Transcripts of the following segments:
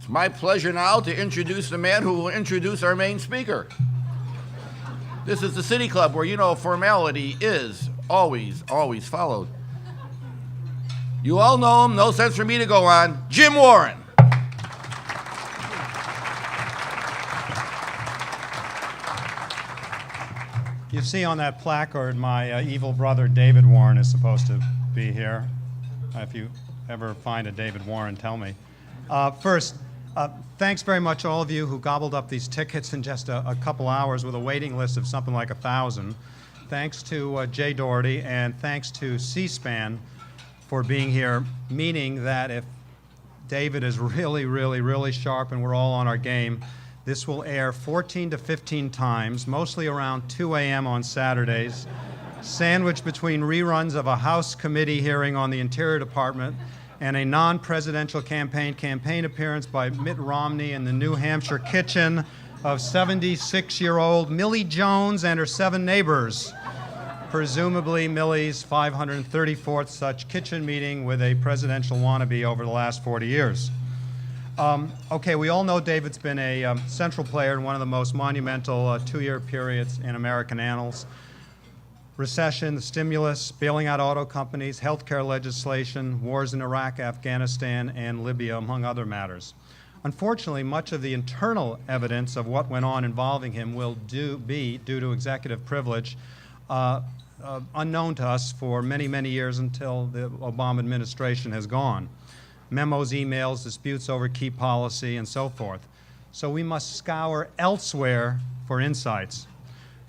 It's my pleasure now to introduce the man who will introduce our main speaker. This is the City Club where, you know, formality is always followed. You all know him, no sense for me to go on. Jim Warren. You see on that placard, my evil brother David Warren is supposed to be here. If you ever find a David Warren, tell me. First, thanks very much to all of you who gobbled up these tickets in just a couple hours with a waiting list of something like 1,000. Thanks to Jay Doherty, and thanks to C-SPAN for being here, meaning that if David is really sharp and we're all on our game, this will air 14 to 15 times, mostly around 2 a.m. on Saturdays, sandwiched between reruns of a House committee hearing on the Interior Department and a non-presidential campaign appearance by Mitt Romney in the New Hampshire kitchen of 76-year-old Millie Jones and her 7 neighbors. Presumably Millie's 534th such kitchen meeting with a presidential wannabe over the last 40 years. Okay, we all know David's been a central player in one of the most monumental 2-year periods in American annals. Recession, the stimulus, bailing out auto companies, healthcare legislation, wars in Iraq, Afghanistan, and Libya, among other matters. Unfortunately, much of the internal evidence of what went on involving him will be, due to executive privilege, unknown to us for many years until the Obama administration has gone. Memos, emails, disputes over key policy, and so forth. So we must scour elsewhere for insights.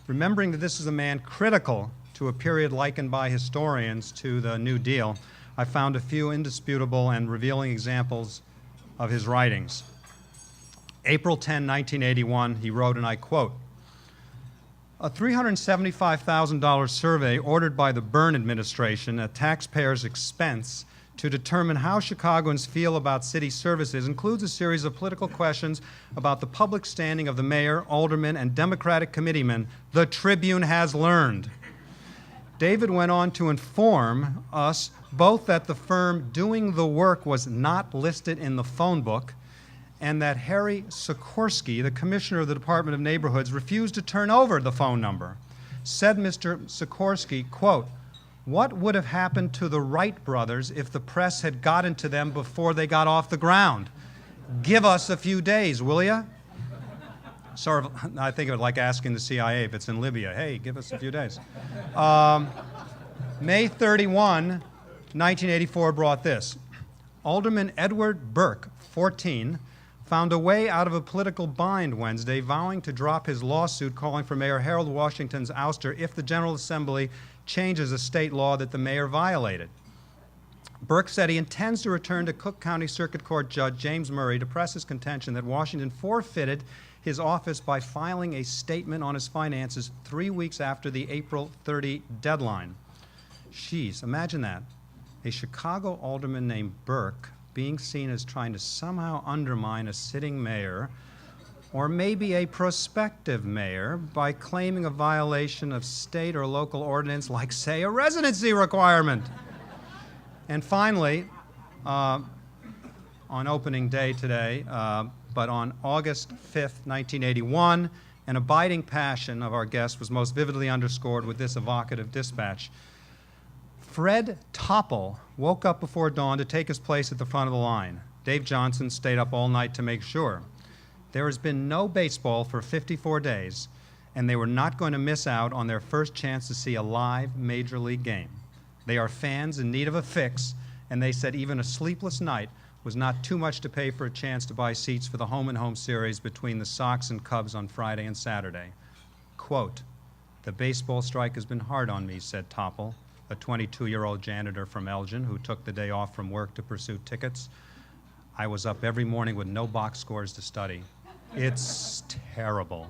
Remembering that this is a man critical to a period likened by historians to the New Deal, I found a few indisputable and revealing examples of his writings. April 10, 1981, he wrote, and I quote, "A $375,000 survey ordered by the Byrne administration at taxpayers' expense to determine how Chicagoans feel about city services includes a series of political questions about the public standing of the mayor, aldermen, and Democratic committeemen, the Tribune has learned." David went on to inform us both that the firm doing the work was not listed in the phone book and that Harry Sikorsky, the commissioner of the Department of Neighborhoods, refused to turn over the phone number. Said Mr. Sikorsky, quote, "What would have happened to the Wright brothers if the press had gotten to them before they got off the ground? Give us a few days, will ya?" Sort of, I think of it like asking the CIA if it's in Libya, "Hey, give us a few days." May 31, 1984 brought this. Alderman Edward Burke, 14, found a way out of a political bind Wednesday, vowing to drop his lawsuit calling for Mayor Harold Washington's ouster if the General Assembly changes a state law that the mayor violated. Burke said he intends to return to Cook County Circuit Court Judge James Murray to press his contention that Washington forfeited his office by filing a statement on his finances 3 weeks after the April 30 deadline. Jeez, imagine that. A Chicago alderman named Burke being seen as trying to somehow undermine a sitting mayor, or maybe a prospective mayor, by claiming a violation of state or local ordinance like, say, a residency requirement. And finally, on opening day today, but on August 5th, 1981, an abiding passion of our guest was most vividly underscored with this evocative dispatch. Fred Topple woke up before dawn to take his place at the front of the line. Dave Johnson stayed up all night to make sure. There has been no baseball for 54 days, and they were not going to miss out on their first chance to see a live Major League game. They are fans in need of a fix, and they said even a sleepless night was not too much to pay for a chance to buy seats for the home-and-home series between the Sox and Cubs on Friday and Saturday. Quote, "The baseball strike has been hard on me," said Topple, a 22-year-old janitor from Elgin who took the day off from work to pursue tickets. "I was up every morning with no box scores to study. It's terrible."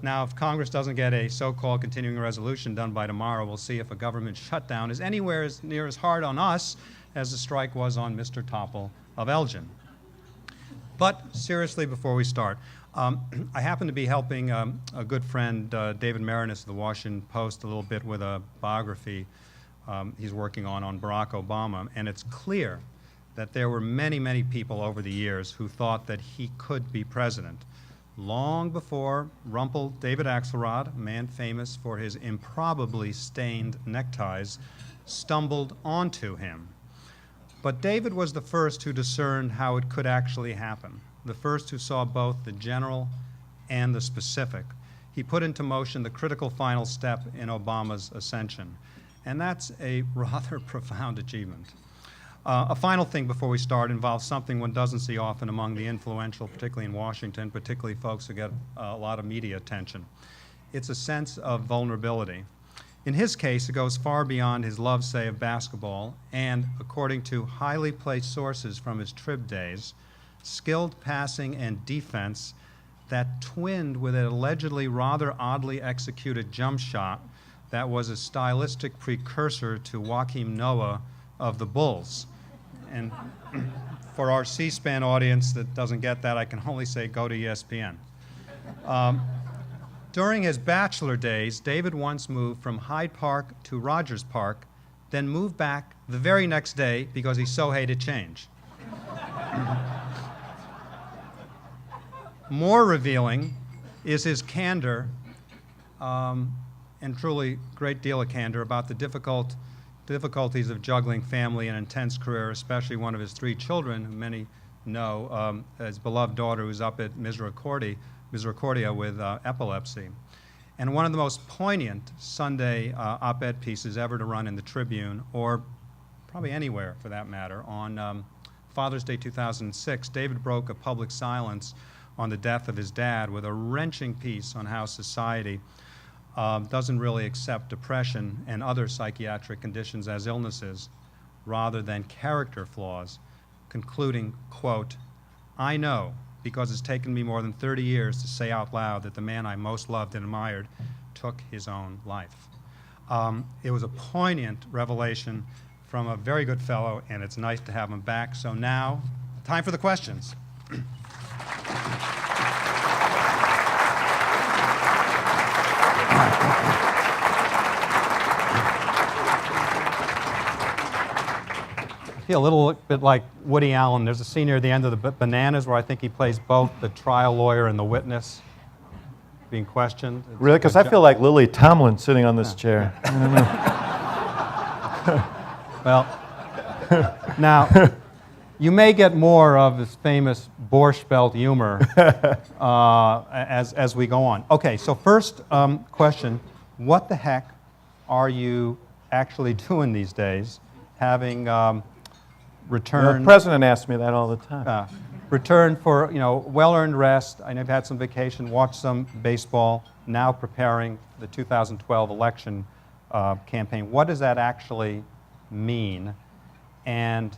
Now, if Congress doesn't get a so-called continuing resolution done by tomorrow, we'll see if a government shutdown is anywhere near as hard on us as the strike was on Mr. Topple of Elgin. But seriously, before we start, I happen to be helping a good friend, David Marinas of the Washington Post, a little bit with a biography he's working on Barack Obama, and it's clear that there were many, many people over the years who thought that he could be president, long before David Axelrod, a man famous for his improbably stained neckties, stumbled onto him. But David was the first who discerned how it could actually happen, the first who saw both the general and the specific. He put into motion the critical final step in Obama's ascension, and that's a rather profound achievement. A final thing before we start involves something one doesn't see often among the influential, particularly in Washington, particularly folks who get a lot of media attention. It's a sense of vulnerability. In his case, it goes far beyond his love, say, of basketball, and according to highly placed sources from his Trib days, skilled passing and defense that twinned with an allegedly rather oddly executed jump shot that was a stylistic precursor to Joakim Noah of the Bulls. And for our C-SPAN audience that doesn't get that, I can only say go to ESPN. During his bachelor days, David once moved from Hyde Park to Rogers Park, then moved back the very next day because he so hated change. More revealing is his candor, and truly great deal of candor, about the difficulties of juggling family and intense career, especially one of his 3 children, who many know, his beloved daughter who's up at Misericordia with epilepsy. And one of the most poignant Sunday op-ed pieces ever to run in the Tribune, or probably anywhere for that matter, on Father's Day 2006, David broke a public silence on the death of his dad with a wrenching piece on how society doesn't really accept depression and other psychiatric conditions as illnesses rather than character flaws, concluding, quote, "I know, because it's taken me more than 30 years to say out loud that the man I most loved and admired took his own life." It was a poignant revelation from a very good fellow, and it's nice to have him back. So now, time for the questions. I feel a little bit like Woody Allen. There's a scene near the end of the Bananas where I think he plays both the trial lawyer and the witness being questioned. Really? Because I feel like Lily Tomlin sitting on this chair. Well, now, you may get more of his famous Borscht Belt humor as we go on. Okay, so first question, what the heck are you actually doing these days, having returned? The president asks me that all the time. Returned for, well-earned rest. I know you've had some vacation, watched some baseball, now preparing the 2012 election campaign. What does that actually mean? And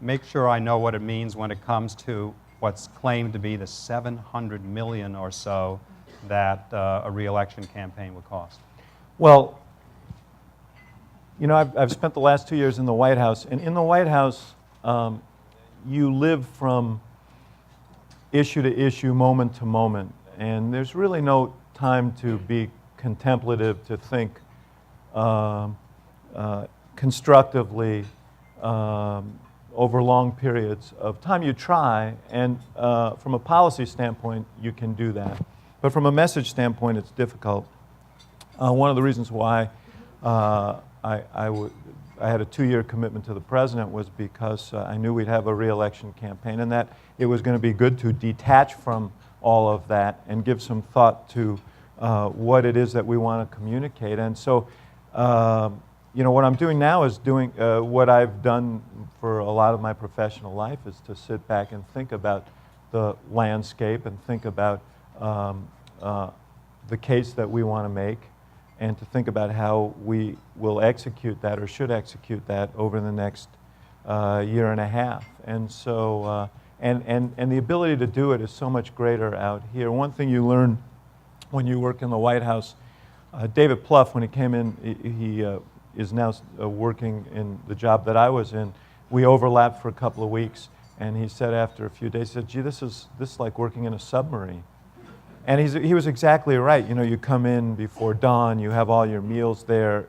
make sure I know what it means when it comes to what's claimed to be the $700 million or so that a re-election campaign would cost. Well, I've spent the last 2 years in the White House, and in the White House, you live from issue to issue, moment to moment, and there's really no time to be contemplative, to think constructively over long periods of time. You try, and from a policy standpoint, you can do that. But from a message standpoint, it's difficult. One of the reasons why I had a 2-year commitment to the president was because I knew we'd have a re-election campaign, and that it was going to be good to detach from all of that and give some thought to what it is that we want to communicate. And so, what I'm doing now is doing what I've done for a lot of my professional life, is to sit back and think about the landscape and think about the case that we want to make, and to think about how we will execute that, or should execute that, over the next year and a half. And so, and the ability to do it is so much greater out here. One thing you learn when you work in the White House, David Plouffe, when he came in, he is now working in the job that I was in. We overlapped for a couple of weeks, and he said after a few days, he said, "Gee, this is like working in a submarine." And he was exactly right. You come in before dawn, you have all your meals there,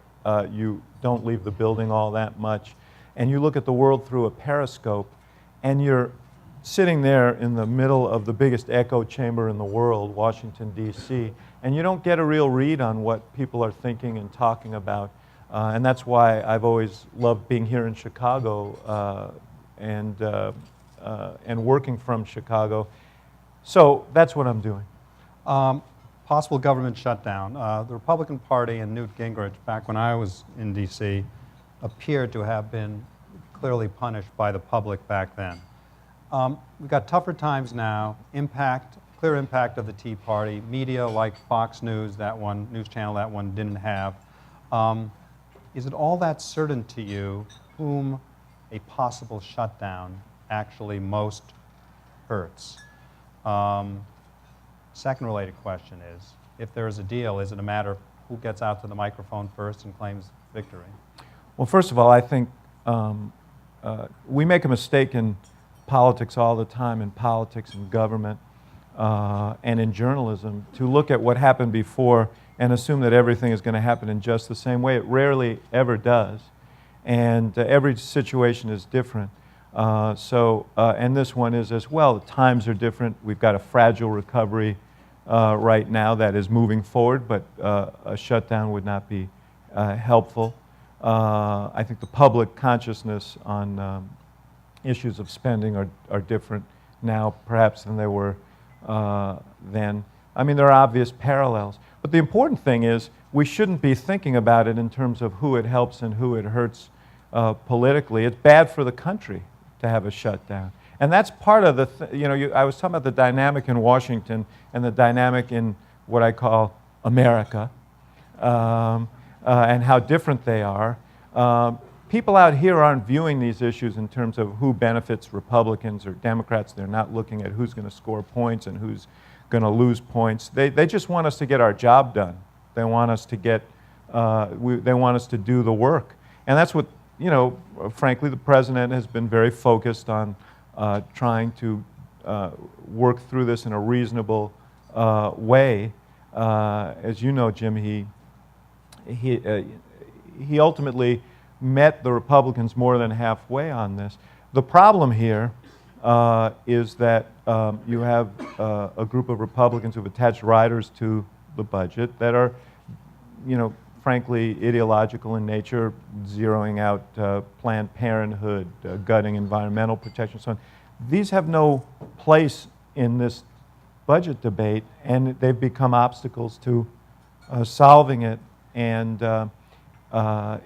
you don't leave the building all that much, and you look at the world through a periscope, and you're sitting there in the middle of the biggest echo chamber in the world, Washington, D.C., and you don't get a real read on what people are thinking and talking about. And that's why I've always loved being here in Chicago and working from Chicago. So that's what I'm doing. Possible government shutdown. The Republican Party and Newt Gingrich, back when I was in D.C., appeared to have been clearly punished by the public back then. We've got tougher times now, clear impact of the Tea Party, media like Fox News, news channel that one didn't have. Is it all that certain to you whom a possible shutdown actually most hurts? Second related question is, if there is a deal, is it a matter of who gets out to the microphone first and claims victory? Well, first of all, I think we make a mistake in politics all the time, in politics and government and in journalism, to look at what happened before and assume that everything is going to happen in just the same way. It rarely ever does, and every situation is different. And this one is as well. The times are different. We've got a fragile recovery right now that is moving forward, but a shutdown would not be helpful. I think the public consciousness on issues of spending are different now, perhaps, than they were then. I mean, there are obvious parallels. But the important thing is we shouldn't be thinking about it in terms of who it helps and who it hurts politically. It's bad for the country to have a shutdown. And that's part of the, I was talking about the dynamic in Washington and the dynamic in what I call America, and how different they are. People out here aren't viewing these issues in terms of who benefits Republicans or Democrats. They're not looking at who's going to score points and who's going to lose points. They just want us to get our job done. They want us to get, they want us to do the work. And that's what, frankly, the president has been very focused on trying to work through this in a reasonable way. As you know, Jim, he ultimately met the Republicans more than halfway on this. The problem here is that you have a group of Republicans who've attached riders to the budget that are, frankly, ideological in nature, zeroing out Planned Parenthood, gutting environmental protection, so on. These have no place in this budget debate, and they've become obstacles to solving it. And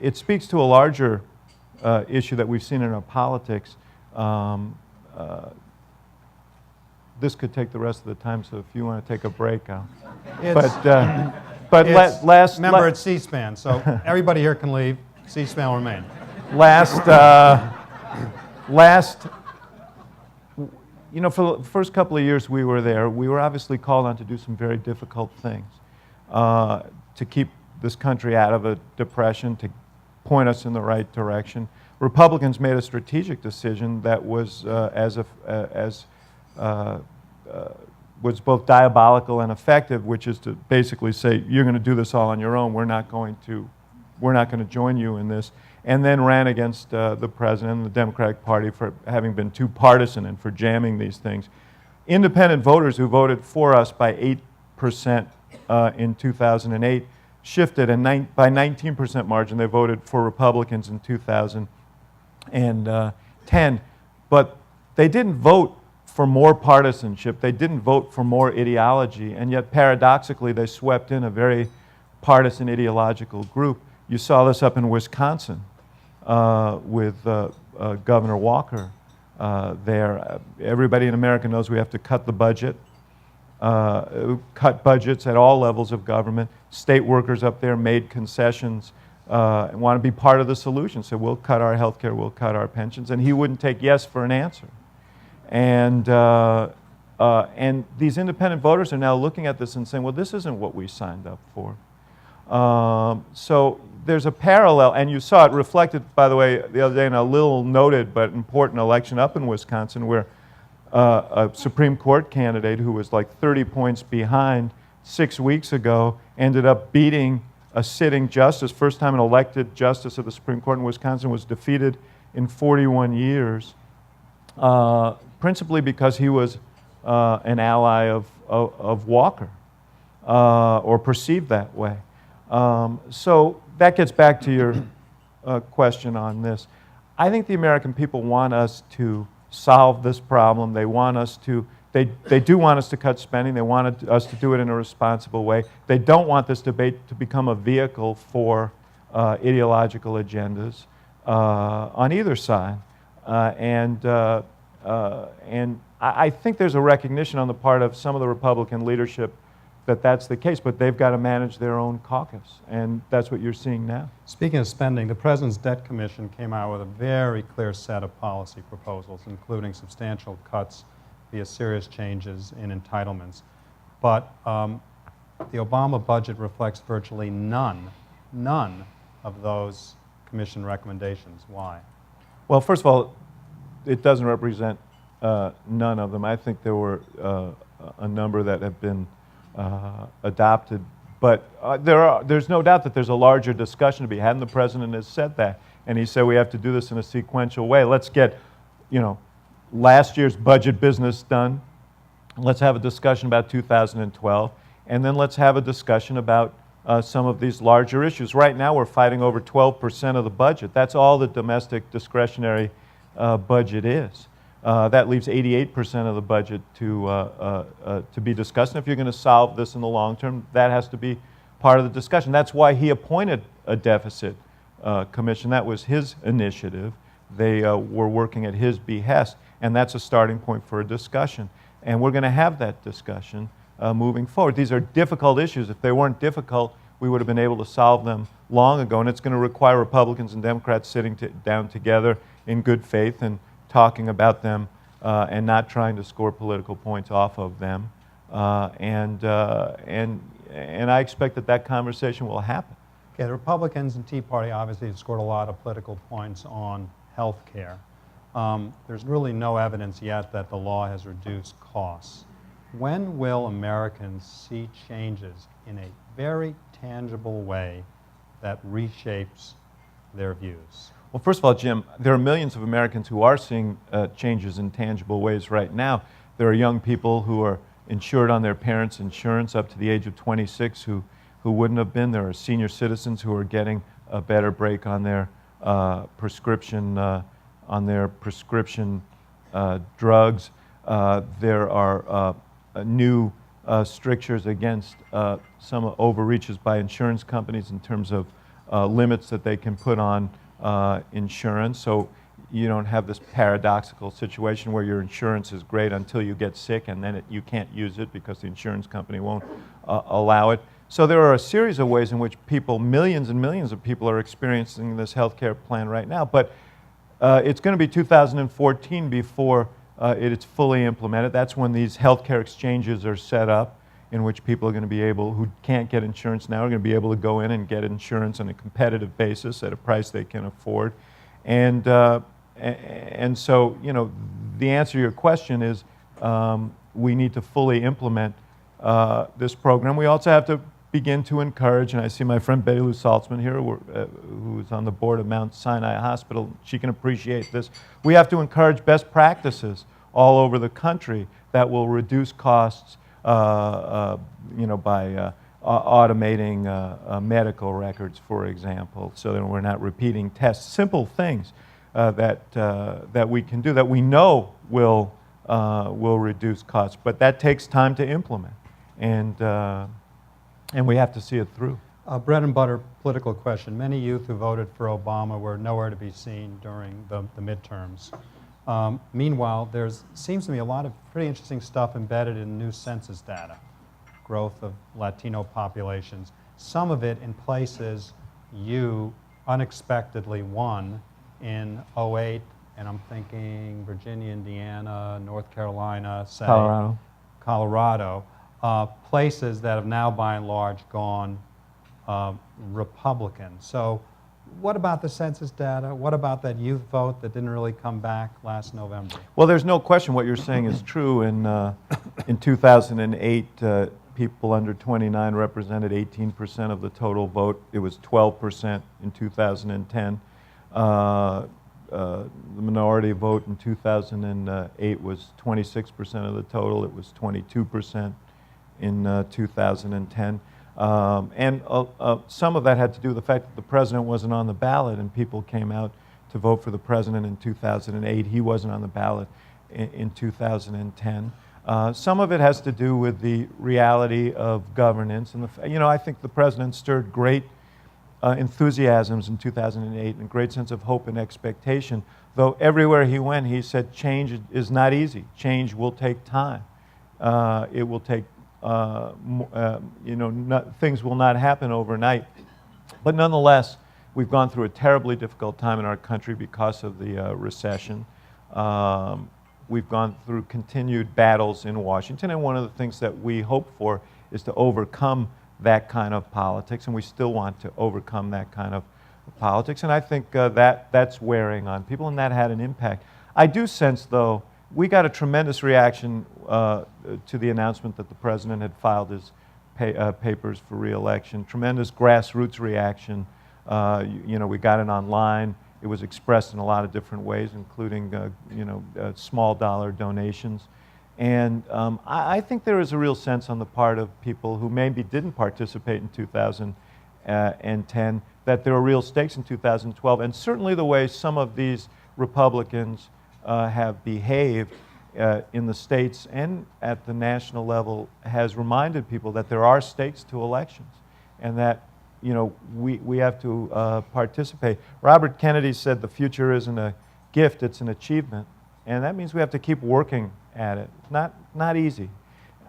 it speaks to a larger issue that we've seen in our politics. This could take the rest of the time, so if you want to take a break, I'll. Remember, it's C-SPAN, so everybody here can leave. C-SPAN will remain. For the first couple of years we were there, we were obviously called on to do some very difficult things to keep this country out of a depression, to point us in the right direction. Republicans made a strategic decision that was was both diabolical and effective, which is to basically say, you're going to do this all on your own. We're not going to join you in this. And then ran against the president and the Democratic Party for having been too partisan and for jamming these things. Independent voters who voted for us by 8% in 2008 shifted, and by 19% margin, they voted for Republicans in 2010. But they didn't vote for more partisanship. They didn't vote for more ideology, and yet paradoxically, they swept in a very partisan ideological group. You saw this up in Wisconsin with Governor Walker there. Everybody in America knows we have to cut the budget, cut budgets at all levels of government. State workers up there made concessions and want to be part of the solution. So we'll cut our health care, we'll cut our pensions. And he wouldn't take yes for an answer. And these independent voters are now looking at this and saying, well, this isn't what we signed up for. So there's a parallel, and you saw it reflected, by the way, the other day in a little noted but important election up in Wisconsin where a Supreme Court candidate who was like 30 points behind 6 weeks ago ended up beating a sitting justice. First time an elected justice of the Supreme Court in Wisconsin was defeated in 41 years. principally because he was an ally of Walker, or perceived that way. So that gets back to your question on this. I think the American people want us to solve this problem. They want us to, they do want us to cut spending. They want us to do it in a responsible way. They don't want this debate to become a vehicle for ideological agendas on either side. And I think there's a recognition on the part of some of the Republican leadership that that's the case, but they've got to manage their own caucus, and that's what you're seeing now. Speaking of spending, the President's Debt Commission came out with a very clear set of policy proposals, including substantial cuts via serious changes in entitlements. But the Obama budget reflects virtually none of those Commission recommendations. Why? Well, first of all, it doesn't represent none of them. I think there were a number that have been adopted, but there's no doubt that there's a larger discussion to be had, and the President has said that. And he said we have to do this in a sequential way. Let's get, last year's budget business done. Let's have a discussion about 2012, and then let's have a discussion about some of these larger issues. Right now we're fighting over 12% of the budget. That's all the domestic discretionary budget is. That leaves 88% of the budget to be discussed. And if you're going to solve this in the long term, that has to be part of the discussion. That's why he appointed a deficit commission. That was his initiative. They were working at his behest, and that's a starting point for a discussion. And we're going to have that discussion moving forward. These are difficult issues. If they weren't difficult, we would have been able to solve them long ago. And it's going to require Republicans and Democrats sitting down together in good faith and talking about them and not trying to score political points off of them. And I expect that conversation will happen. Okay, the Republicans and Tea Party obviously have scored a lot of political points on health care. There's really no evidence yet that the law has reduced costs. When will Americans see changes in a very tangible way that reshapes their views? Well, first of all, Jim, there are millions of Americans who are seeing changes in tangible ways right now. There are young people who are insured on their parents' insurance up to the age of 26 who wouldn't have been. There are senior citizens who are getting a better break on their prescription drugs. There are new strictures against some overreaches by insurance companies in terms of limits that they can put on insurance, so you don't have this paradoxical situation where your insurance is great until you get sick and then you can't use it because the insurance company won't allow it. So there are a series of ways in which millions and millions of people are experiencing this health care plan right now, but it's going to be 2014 before it's fully implemented. That's when these health care exchanges are set up, in which people are going to be able, who can't get insurance now, are going to be able to go in and get insurance on a competitive basis at a price they can afford. And so, the answer to your question is we need to fully implement this program. We also have to begin to encourage, and I see my friend Betty Lou Saltzman here, who's on the board of Mount Sinai Hospital. She can appreciate this. We have to encourage best practices all over the country that will reduce costs by automating medical records, for example, so that we're not repeating tests. Simple things that we can do that we know will reduce costs, but that takes time to implement, and we have to see it through. Bread and butter political question. Many youth who voted for Obama were nowhere to be seen during the midterms. Meanwhile, there seems to me a lot of pretty interesting stuff embedded in new census data. Growth of Latino populations. Some of it in places you unexpectedly won in '08, and I'm thinking Virginia, Indiana, North Carolina, say, Colorado. Places that have now by and large gone Republican. So what about the census data? What about that youth vote that didn't really come back last November? Well, there's no question what you're saying is true. In 2008, people under 29 represented 18% of the total vote. It was 12% in 2010. the minority vote in 2008 was 26% of the total. It was 22% in 2010. And some of that had to do with the fact that the president wasn't on the ballot and people came out to vote for the president in 2008. He wasn't on the ballot in 2010. Some of it has to do with the reality of governance. And I think the president stirred great enthusiasms in 2008 and a great sense of hope and expectation. Though everywhere he went, he said change is not easy. Change will take time. It will take, things will not happen overnight. But nonetheless, we've gone through a terribly difficult time in our country because of the recession. We've gone through continued battles in Washington, and one of the things that we hope for is to overcome that kind of politics, and we still want to overcome that kind of politics, and I think that's wearing on people, and that had an impact. I do sense, though, we got a tremendous reaction to the announcement that the president had filed his papers for re-election, tremendous grassroots reaction. We got it online. It was expressed in a lot of different ways, including small dollar donations. And I think there is a real sense on the part of people who maybe didn't participate in 2010 that there are real stakes in 2012. And certainly the way some of these Republicans have behaved in the states and at the national level has reminded people that there are stakes to elections and that we have to participate. Robert Kennedy said the future isn't a gift, it's an achievement. And that means we have to keep working at it. Not easy.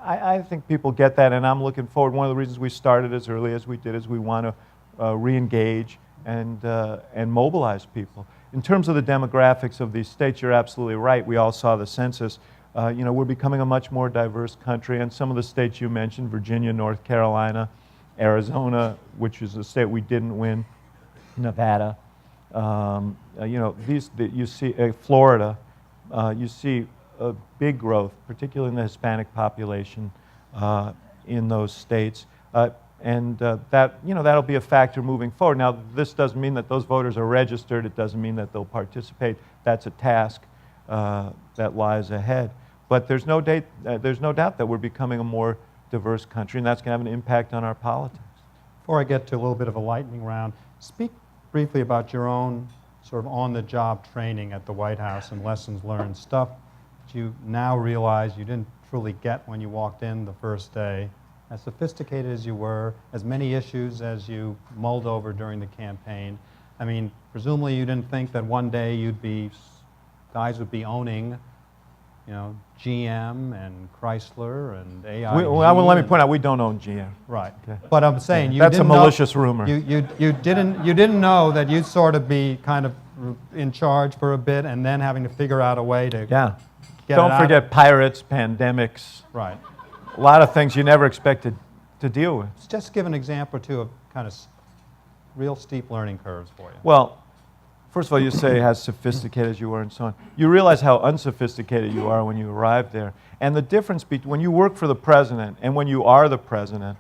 I think people get that, and I'm looking forward. One of the reasons we started as early as we did is we want to re-engage and mobilize people. In terms of the demographics of these states, you're absolutely right. We all saw the census. We're becoming a much more diverse country, and some of the states you mentioned, Virginia, North Carolina, Arizona, which is a state we didn't win, Nevada, you see Florida, you see a big growth, particularly in the Hispanic population in those states, and that'll be a factor moving forward. Now, this doesn't mean that those voters are registered. It doesn't mean that they'll participate. That's a task that lies ahead. But there's no doubt that we're becoming a more diverse country, and that's going to have an impact on our politics. Before I get to a little bit of a lightning round, speak briefly about your own sort of on-the-job training at the White House and lessons learned, stuff that you now realize you didn't truly get when you walked in the first day. As sophisticated as you were, as many issues as you mulled over during the campaign, I mean, presumably you didn't think that one day guys would be owning GM and Chrysler and AIG. Let me point out, we don't own GM. Right. Okay. But I'm saying that's a malicious rumor. You didn't know that you'd sort of be kind of in charge for a bit and then having to figure out a way to get Don't forget pirates, pandemics. Right. A lot of things you never expected to deal with. Just give an example or two of kind of real steep learning curves for you. Well, first of all, you say how sophisticated as you were and so on. You realize how unsophisticated you are when you arrive there. And the difference between when you work for the president and when you are the president,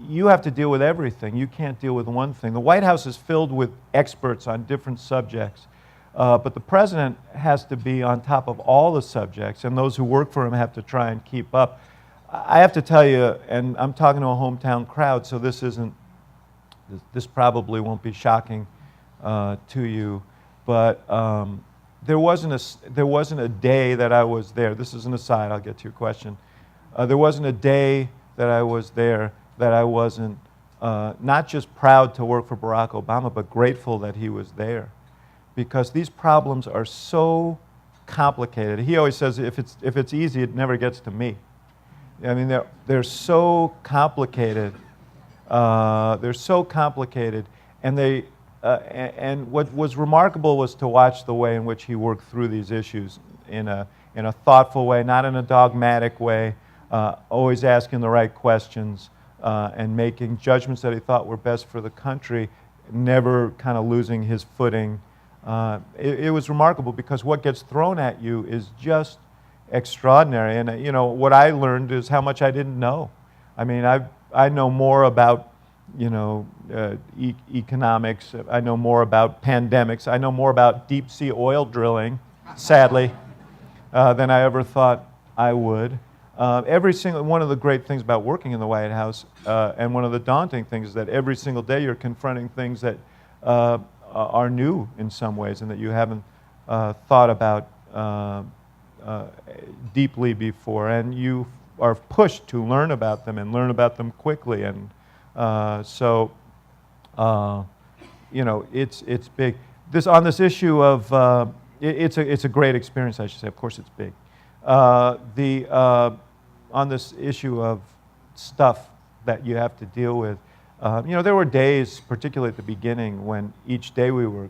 you have to deal with everything. You can't deal with one thing. The White House is filled with experts on different subjects. But the president has to be on top of all the subjects, and those who work for him have to try and keep up. I have to tell you, and I'm talking to a hometown crowd, so this probably won't be shocking to you, but there wasn't a day that I was there. This is an aside. I'll get to your question. There wasn't a day that I was there that I wasn't not just proud to work for Barack Obama, but grateful that he was there, because these problems are so complicated. He always says, if it's easy, it never gets to me. I mean, they're so complicated. They're so complicated, and and what was remarkable was to watch the way in which he worked through these issues in a thoughtful way, not in a dogmatic way, always asking the right questions and making judgments that he thought were best for the country, never kind of losing his footing. It was remarkable because what gets thrown at you is just extraordinary. And what I learned is how much I didn't know. I mean, I know more about economics. I know more about pandemics. I know more about deep sea oil drilling, sadly, than I ever thought I would. Every single one of the great things about working in the White House, and one of the daunting things, is that every single day you're confronting things that are new in some ways and that you haven't thought about deeply before, and you are pushed to learn about them and learn about them quickly, and it's big. On this issue of it's a great experience, I should say. Of course, it's big. On this issue of stuff that you have to deal with, there were days, particularly at the beginning, when each day we were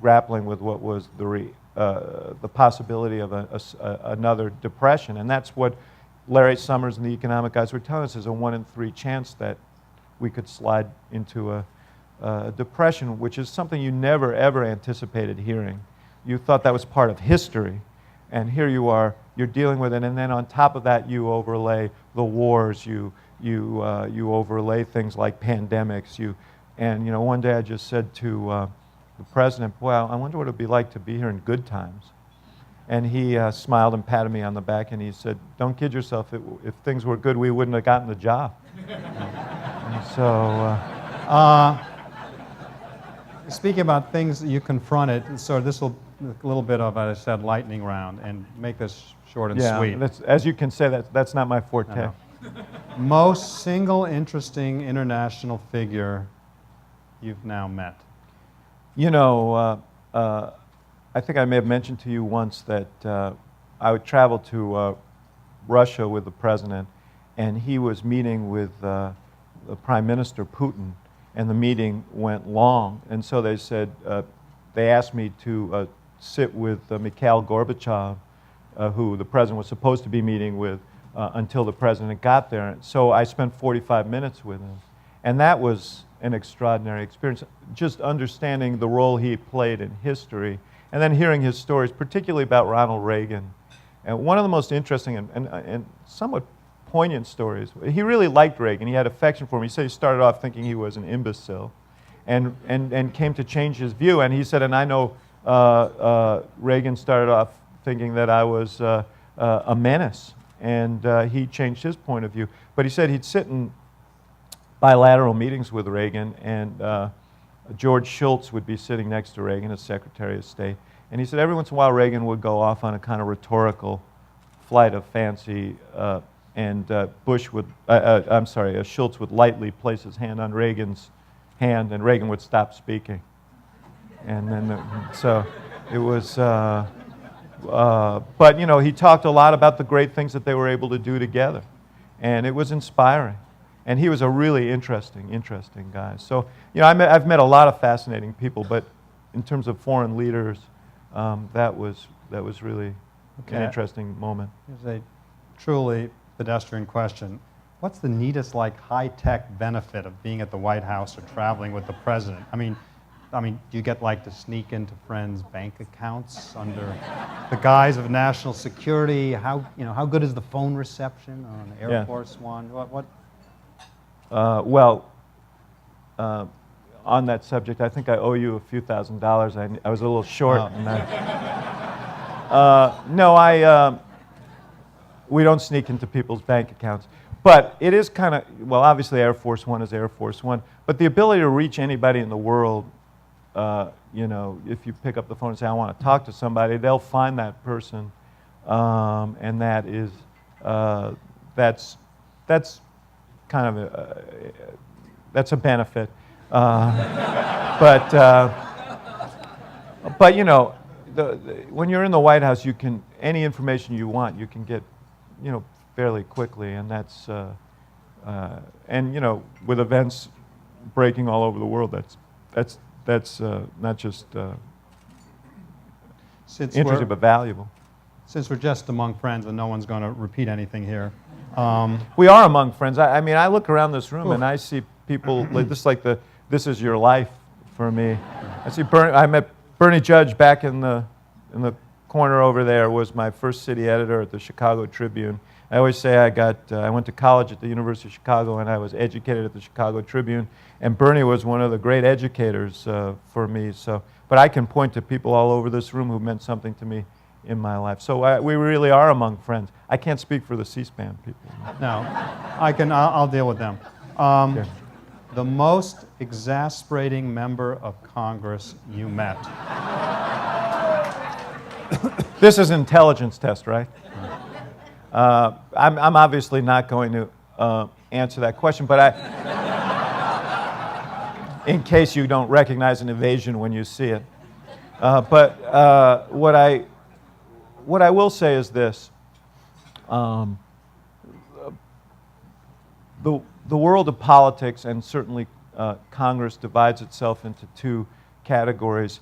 grappling with what was the possibility of another depression, and that's what Larry Summers and the economic guys were telling us, is a 1 in 3 chance that we could slide into a depression, which is something you never ever anticipated hearing. You thought that was part of history, and here you are, you're dealing with it, and then on top of that you overlay the wars, you overlay things like pandemics, one day I just said to the president, "Well, I wonder what it'd be like to be here in good times." And he smiled and patted me on the back, and he said, "Don't kid yourself, if things were good, we wouldn't have gotten the job." And so, speaking about things that you confronted, so this will a little bit of, as I said, lightning round, and make this short and sweet. As you can say, that's not my forte. No. Most single interesting international figure you've now met? I think I may have mentioned to you once that I would travel to Russia with the president, and he was meeting with the Prime Minister Putin, and the meeting went long, and so they asked me to sit with Mikhail Gorbachev, who the president was supposed to be meeting with until the president got there. So I spent 45 minutes with him, and that was an extraordinary experience, just understanding the role he played in history, and then hearing his stories, particularly about Ronald Reagan. And one of the most interesting and somewhat poignant stories, he really liked Reagan. He had affection for him. He said he started off thinking he was an imbecile, and came to change his view. And he said, and I know Reagan started off thinking that I was a menace, and he changed his point of view. But he said he'd sit in bilateral meetings with Reagan, and George Shultz would be sitting next to Reagan as Secretary of State. And he said every once in a while Reagan would go off on a kind of rhetorical flight of fancy, and Shultz would lightly place his hand on Reagan's hand, and Reagan would stop speaking. And then, so it was, but he talked a lot about the great things that they were able to do together, and it was inspiring. And he was a really interesting guy. So, I've met a lot of fascinating people, but in terms of foreign leaders, that was really an interesting moment. Here's a truly pedestrian question. What's the neatest, high-tech benefit of being at the White House or traveling with the president? I mean, do you get to sneak into friends' bank accounts under the guise of national security? How good is the phone reception on Air Force One? What? On that subject, I think I owe you a few $1,000s. I was a little short. Oh. We don't sneak into people's bank accounts. But it is kind of, obviously Air Force One is Air Force One, but the ability to reach anybody in the world, if you pick up the phone and say, I want to talk to somebody, they'll find that person, and that is, that's kind of that's a benefit. But when you're in the White House, any information you want, you can get, fairly quickly, and that's, with events breaking all over the world, that's not just interesting but valuable. Since we're just among friends and no one's going to repeat anything here. We are among friends. I look around this room and I see people this is your life for me. I met Bernie Judge back in the corner over there was my first city editor at the Chicago Tribune. I always say I went to college at the University of Chicago and I was educated at the Chicago Tribune, and Bernie was one of the great educators for me. So, but I can point to people all over this room who meant something to me in my life. So we really are among friends. I can't speak for the C-SPAN people. No, I'll deal with them. Okay. The most exasperating member of Congress you met. This is an intelligence test, right? I'm obviously not going to answer that question, but in case you don't recognize an evasion when you see it. But what I will say is this. The world of politics, and certainly Congress, divides itself into two categories.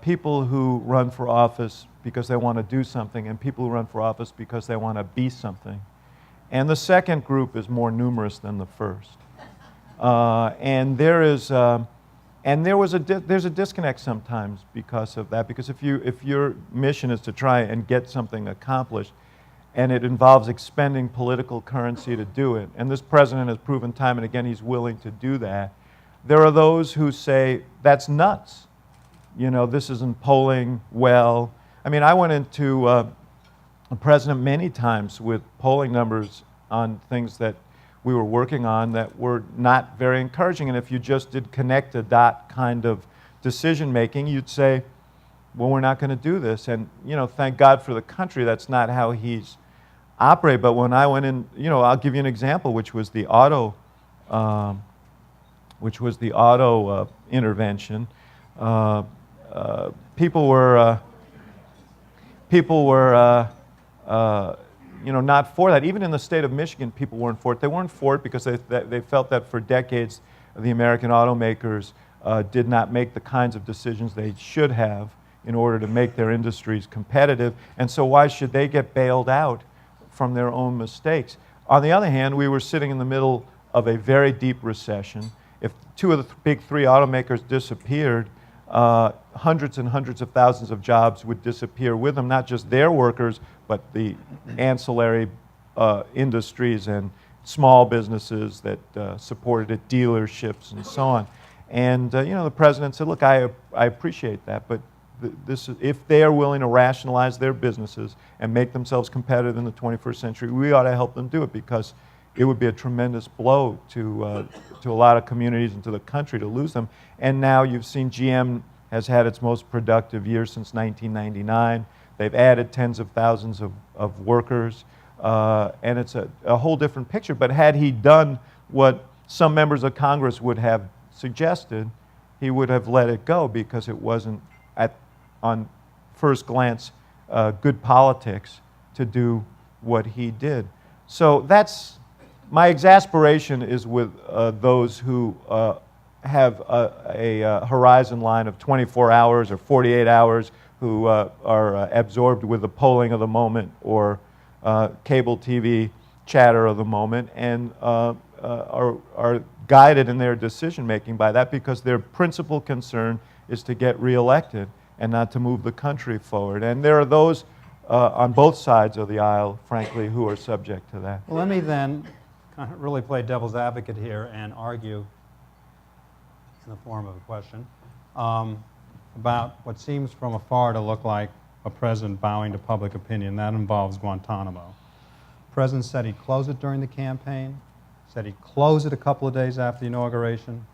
People who run for office because they want to do something, and people who run for office because they want to be something. And the second group is more numerous than the first. And there's a disconnect sometimes because of that. Because if your mission is to try and get something accomplished, and it involves expending political currency to do it, and this president has proven time and again he's willing to do that, there are those who say, that's nuts. You know, this isn't polling well. I mean, I went into a president many times with polling numbers on things that we were working on that were not very encouraging. And if you just did connect the dot kind of decision making, you'd say, well, we're not going to do this. And, you know, thank God for the country, that's not how he's operated. But when I went in, you know, I'll give you an example, which was the auto intervention. People were you know, not for that. Even in the state of Michigan, people weren't for it. They weren't for it because they felt that for decades the American automakers did not make the kinds of decisions they should have in order to make their industries competitive. And so why should they get bailed out from their own mistakes? On the other hand, we were sitting in the middle of a very deep recession. If two of the big three automakers disappeared, hundreds and hundreds of thousands of jobs would disappear with them, not just their workers, but the ancillary industries and small businesses that supported it, dealerships and so on. And you know, the president said, look, I appreciate that, but if they are willing to rationalize their businesses and make themselves competitive in the 21st century, we ought to help them do it, because it would be a tremendous blow to a lot of communities and to the country to lose them. And now you've seen GM has had its most productive year since 1999. They've added tens of thousands of workers, and it's a whole different picture. But had he done what some members of Congress would have suggested, he would have let it go, because it wasn't, on first glance, good politics to do what he did. So that's, my exasperation is with those who have a horizon line of 24 hours or 48 hours, who are absorbed with the polling of the moment or cable TV chatter of the moment, and are guided in their decision making by that, because their principal concern is to get reelected and not to move the country forward. And there are those on both sides of the aisle, frankly, who are subject to that. Well, let me then kind of really play devil's advocate here and argue in the form of a question about what seems from afar to look like a president bowing to public opinion. That involves Guantanamo. The president said he'd close it during the campaign, said he'd close it a couple of days after the inauguration.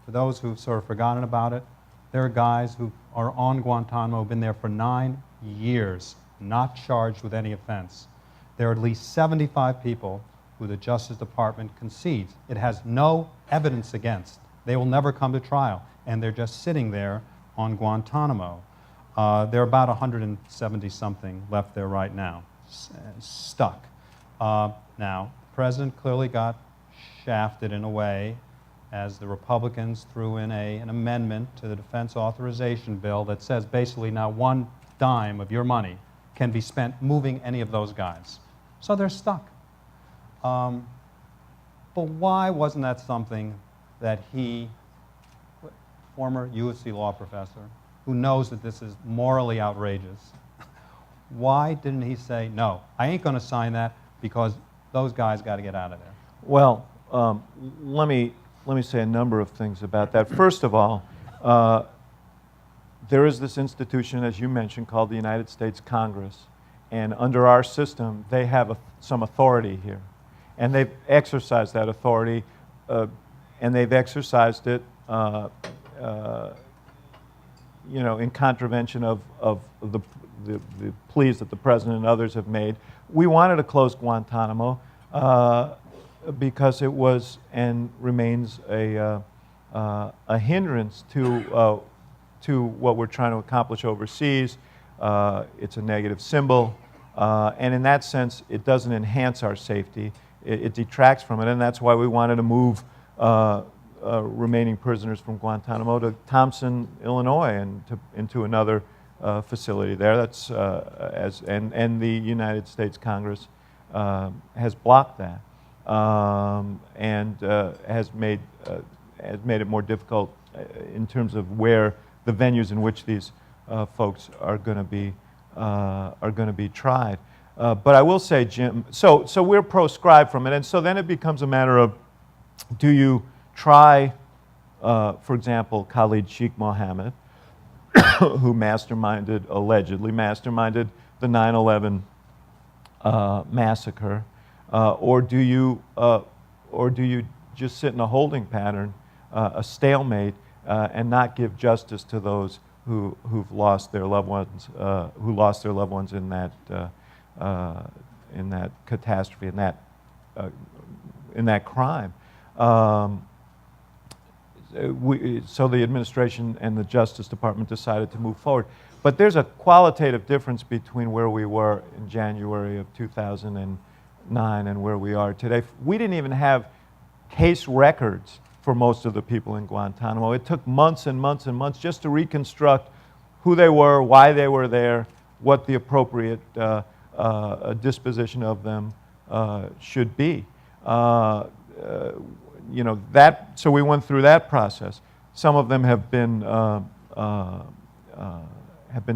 For those who've sort of forgotten about it, there are guys who are on Guantanamo, been there for 9 years, not charged with any offense. There are at least 75 people who the Justice Department concedes it has no evidence against. They will never come to trial, and they're just sitting there on Guantanamo. There are about 170-something left there right now, stuck. Now, the president clearly got shafted in a way, as the Republicans threw in an amendment to the defense authorization bill that says basically now 1 dime of your money can be spent moving any of those guys. So they're stuck. But why wasn't that something that he, former USC law professor, who knows that this is morally outrageous, Why didn't he say, no, I ain't going to sign that because those guys got to get out of there? Well, let me say a number of things about that. First of all, there is this institution, as you mentioned, called the United States Congress. And under our system, they have some authority here. And they've exercised that authority, and they've exercised it in contravention of the pleas that the President and others have made. We wanted to close Guantanamo because it was and remains a hindrance to what we're trying to accomplish overseas. It's a negative symbol, and in that sense, it doesn't enhance our safety. It detracts from it, and that's why we wanted to move remaining prisoners from Guantanamo to Thompson, Illinois, and into another facility there. That's and the United States Congress has blocked that and has made it more difficult in terms of where the venues in which these folks are going to be tried. But I will say, Jim, so we're proscribed from it, and so then it becomes a matter of, do you try, for example, Khalid Sheikh Mohammed, who allegedly masterminded the 9/11 massacre, or do you just sit in a holding pattern, a stalemate, and not give justice to those who've lost their loved ones, in that catastrophe, in that crime. So the administration and the Justice Department decided to move forward. But there's a qualitative difference between where we were in January of 2009 and where we are today. We didn't even have case records for most of the people in Guantanamo. It took months and months and months just to reconstruct who they were, why they were there, what the appropriate disposition of them should be. So we went through that process. Some of them have been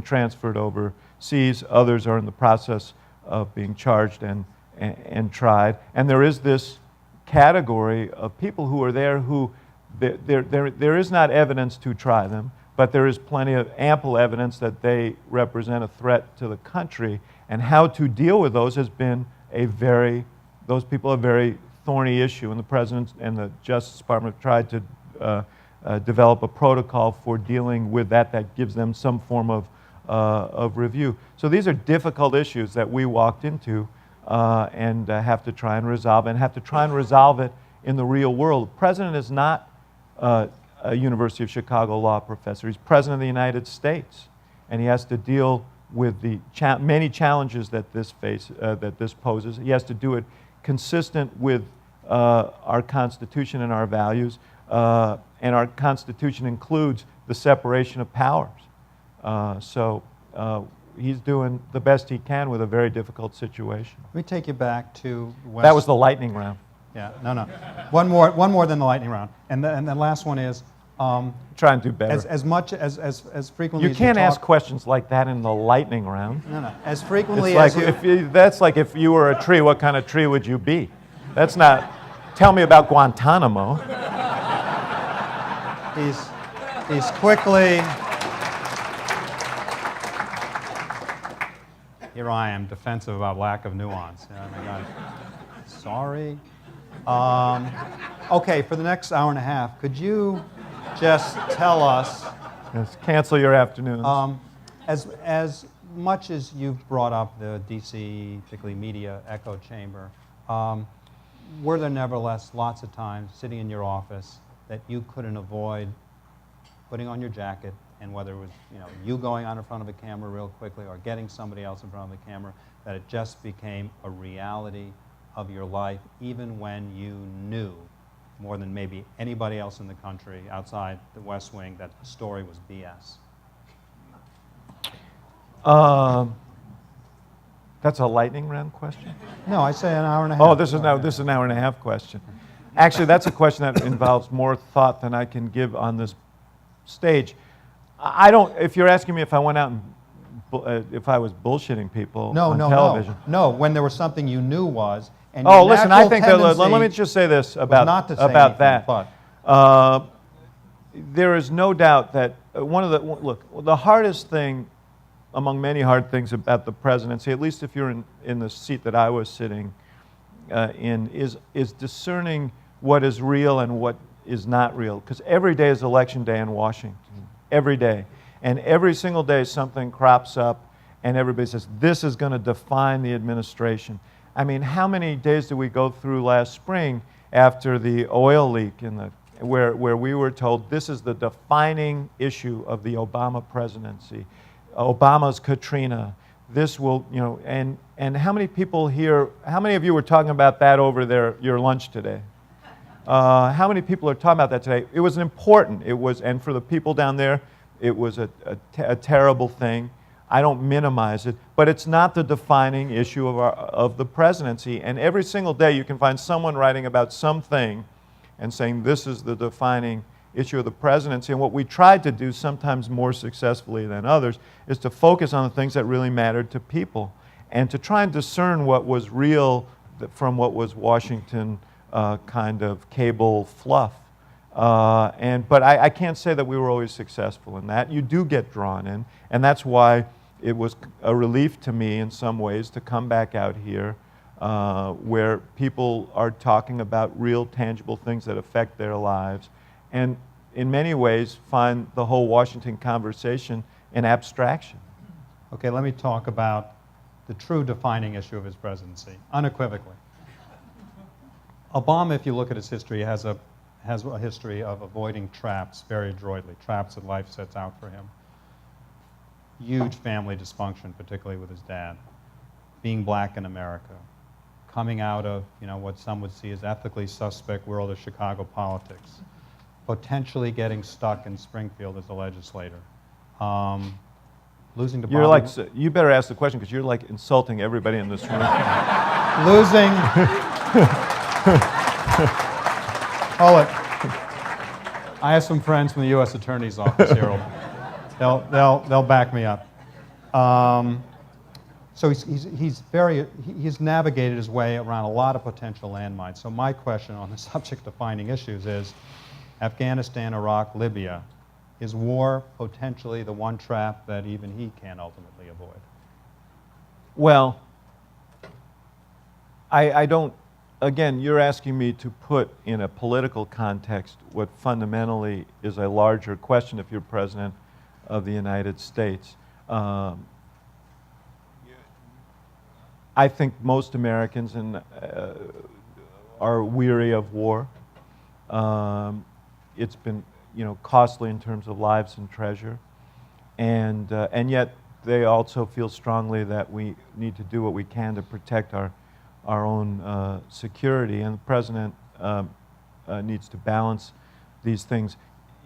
transferred overseas. Others are in the process of being charged and tried. And there is this category of people who are there who there is not evidence to try them, but there is plenty of ample evidence that they represent a threat to the country. And how to deal with those has been those people a very thorny issue, and the President and the Justice Department have tried to develop a protocol for dealing with that gives them some form of review. So these are difficult issues that we walked into and have to try and resolve, it in the real world. The President is not a University of Chicago law professor. He's President of the United States, and he has to deal with the many challenges that this poses. He has to do it consistent with our Constitution and our values, and our Constitution includes the separation of powers. So he's doing the best he can with a very difficult situation. Let me take you back to West. That was the lightning round. Yeah, no. One more than the lightning round, and the last one is. Try and do better. As much as frequently. You can't ask questions like that in the lightning round. No. As frequently it's as like that's like if you were a tree, what kind of tree would you be? That's not. Tell me about Guantanamo. He's quickly. Here I am, defensive about lack of nuance. Oh my God. Sorry. Okay, for the next hour and a half, could you just tell us? Yes, cancel your afternoons. As much as you've brought up the D.C., particularly media echo chamber, were there nevertheless lots of times sitting in your office that you couldn't avoid putting on your jacket, and whether it was you going on in front of a camera real quickly or getting somebody else in front of the camera, that it just became a reality of your life, even when you knew more than maybe anybody else in the country outside the West Wing that the story was BS? That's a lightning round question? No, I say an hour and a half. Oh, this is an hour and a half question. Actually, that's a question that involves more thought than I can give on this stage. If you're asking me if I went out and if I was bullshitting people No, on no, television. no. No, when there was something you knew was, and Oh, your listen, I natural think that, let me tendency just say this was about, not to say about anything, that. but There is no doubt that look, the hardest thing, among many hard things about the presidency, at least if you're in the seat that I was sitting in, is discerning what is real and what is not real. Because every day is election day in Washington, every day. And every single day something crops up and everybody says, this is going to define the administration. I mean, how many days did we go through last spring after the oil leak where we were told this is the defining issue of the Obama presidency, Obama's Katrina, this will, you know, and how many people here, how many of you were talking about that over your lunch today? How many people are talking about that today? It was important, and for the people down there, it was a terrible thing. I don't minimize it, but it's not the defining issue of the presidency. And every single day you can find someone writing about something and saying this is the defining issue of the presidency. And what we tried to do, sometimes more successfully than others, is to focus on the things that really mattered to people and to try and discern what was real from what was Washington kind of cable fluff. But I can't say that we were always successful in that. You do get drawn in, and that's why it was a relief to me in some ways to come back out here where people are talking about real tangible things that affect their lives, and in many ways find the whole Washington conversation an abstraction. okay, let me talk about the true defining issue of his presidency, unequivocally. Obama, if you look at his history, has a history of avoiding traps very adroitly, traps that life sets out for him. Huge family dysfunction, particularly with his dad, being black in America, coming out of, you know, what some would see as ethically suspect world of Chicago politics, potentially getting stuck in Springfield as a legislator, losing to You're Bobby, like, you better ask the question because you're like insulting everybody in this room. losing. Hold it. I have some friends from the U.S. Attorney's Office here. They'll back me up. So he's navigated his way around a lot of potential landmines. So my question on the subject of finding issues is, Afghanistan, Iraq, Libya, is war potentially the one trap that even he can ultimately avoid? Well, I don't, again, you're asking me to put in a political context what fundamentally is a larger question if you're president of the United States. I think most Americans are weary of war. It's been, you know, costly in terms of lives and treasure, and yet they also feel strongly that we need to do what we can to protect our own security, and the president needs to balance these things.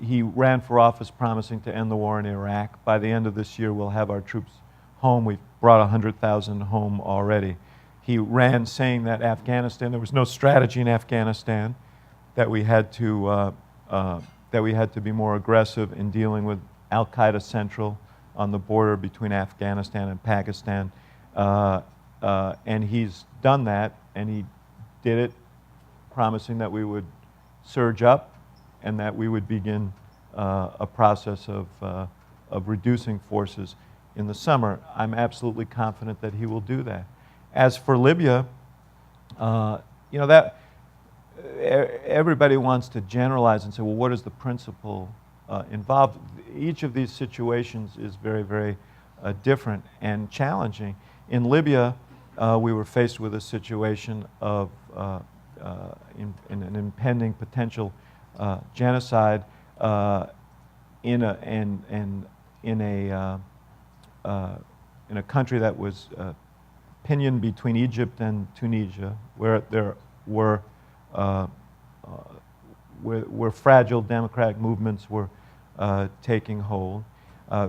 He ran for office promising to end the war in Iraq. By the end of this year, we'll have our troops home. We've brought 100,000 home already. He ran saying that Afghanistan, there was no strategy in Afghanistan, that we had to be more aggressive in dealing with Al-Qaeda Central on the border between Afghanistan and Pakistan. And he's done that, and he did it promising that we would surge up and that we would begin a process of reducing forces in the summer. I'm absolutely confident that he will do that. As for Libya, you know, that everybody wants to generalize and say, well, what is the principle involved? Each of these situations is very, very different and challenging. In Libya, we were faced with a situation of in an impending potential genocide in a country that was pinioned between Egypt and Tunisia, where there were where fragile democratic movements were taking hold.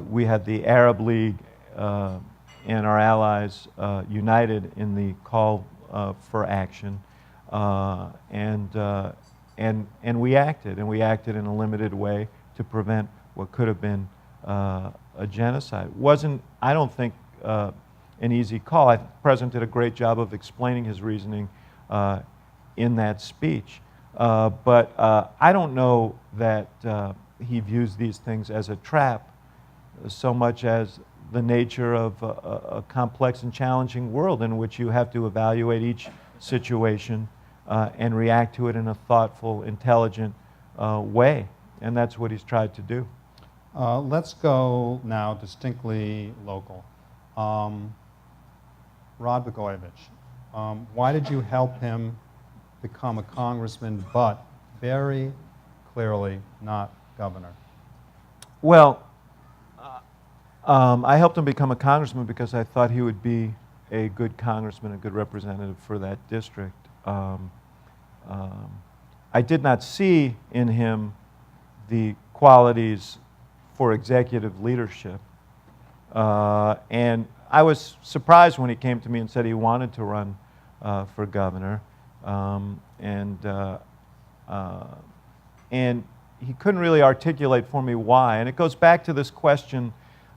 We had the Arab League and our allies united in the call for action, and we acted in a limited way to prevent what could have been a genocide. Wasn't, I don't think, an easy call. The President did a great job of explaining his reasoning in that speech. But I don't know that he views these things as a trap so much as the nature of a complex and challenging world in which you have to evaluate each situation and react to it in a thoughtful, intelligent way. And that's what he's tried to do. Let's go now distinctly local. Rod Blagojevich, why did you help him become a congressman, but very clearly not governor? Well, I helped him become a congressman because I thought he would be a good congressman, a good representative for that district. I did not see in him the qualities for executive leadership. And I was surprised when he came to me and said he wanted to run for governor. And he couldn't really articulate for me why. And it goes back to this question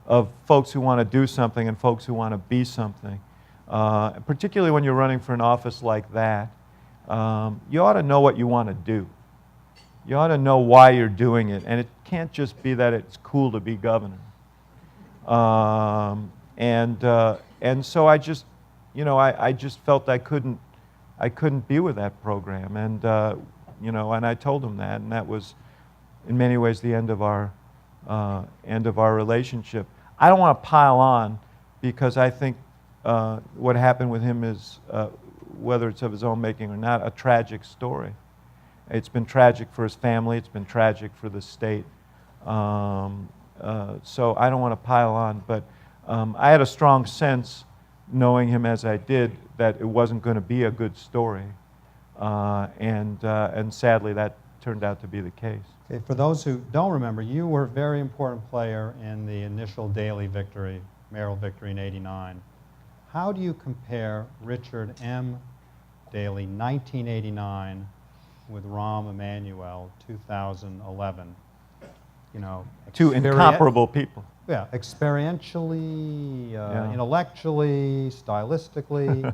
of folks who want to do something and folks who want to be something. Particularly when you're running for an office like that, you ought to know what you want to do. You ought to know why you're doing it. And it can't just be that it's cool to be governor. And so I just, I just felt I couldn't be with that program. And, and I told him that, and that was in many ways the end of our relationship. I don't want to pile on because I think what happened with him is, whether it's of his own making or not, a tragic story. It's been tragic for his family. It's been tragic for the state. So I don't want to pile on, but I had a strong sense, knowing him as I did, that it wasn't going to be a good story. And sadly, that turned out to be the case. Okay, for those who don't remember, you were a very important player in the initial Daley victory, mayoral victory in '89. How do you compare Richard M. Daley, 1989, with Rahm Emanuel, 2011? Two incomparable people. Yeah, experientially, intellectually, stylistically,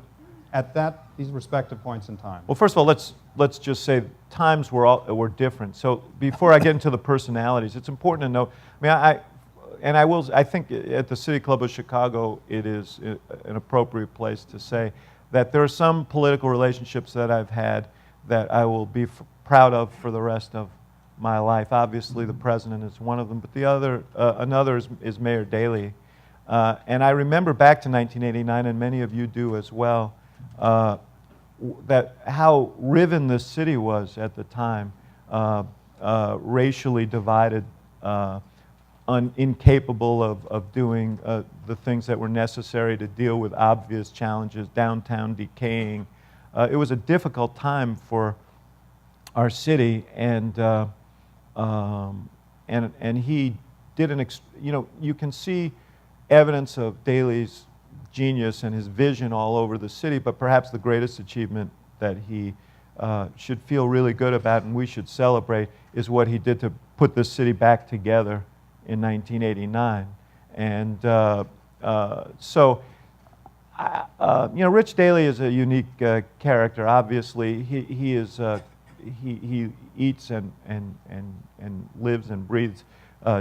at these respective points in time. Well, first of all, let's just say times were different. So before I get into the personalities, it's important to know. I think at the City Club of Chicago, it is an appropriate place to say that there are some political relationships that I've had that I will be proud of for the rest of my life. Obviously, the president is one of them, but the other, another is Mayor Daley. And I remember back to 1989, and many of you do as well, that how riven this city was at the time, racially divided, incapable of doing the things that were necessary to deal with obvious challenges, downtown decaying. It was a difficult time for our city, and he did you can see evidence of Daley's genius and his vision all over the city, but perhaps the greatest achievement that he should feel really good about and we should celebrate is what he did to put the city back together in 1989. And Rich Daley is a unique character. Obviously, he eats and lives and breathes